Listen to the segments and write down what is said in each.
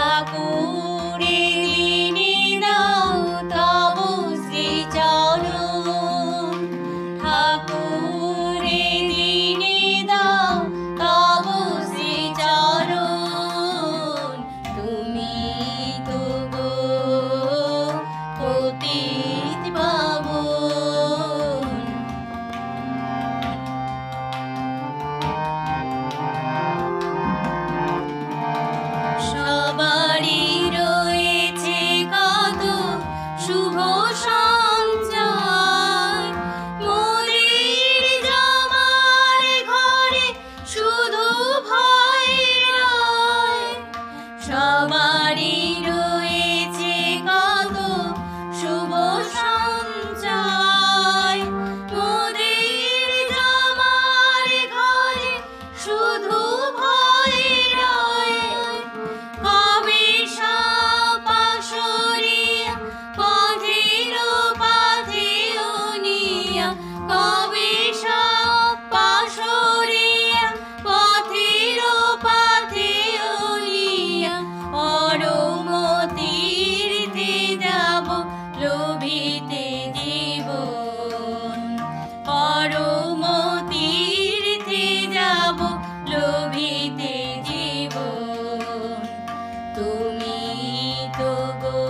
ঠাকুরে দিনে দাও তব শ্রীচরণ, ঠাকুরে দিনে দাও তব শ্রীচরণ। তুমি তো গো পতিত পাবন, সবারই রয়েছে কত শুভ সঞ্চয়, মোদের জমার ঘরে শুধু ভয় নয়। সবারই রয়েছে কত শুভ সঞ্চয়, মোদের জমার ঘরে শুধু ভয় নয়। কবে সাপাশরিয়া পথের পথে নিয়া, কবে সাপাশরিয়া পথের পথে নিয়া, পরম তীর্থে যাব লোভিতে জীবন, পরম তীর্থে যাব লোভিতে জীবন। তুমি তো গো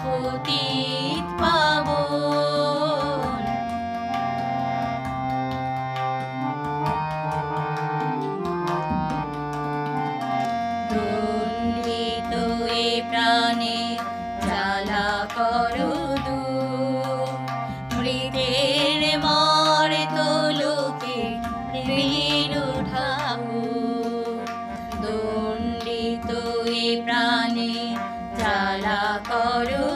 পতিত পাবন, দণ্ডিত এ প্রাণে জ্বালা করো দূর, মৃতের মর্ত লোকে প্রেমের ঠাকুর। দণ্ডিত এ প্রাণে জ্বালা করো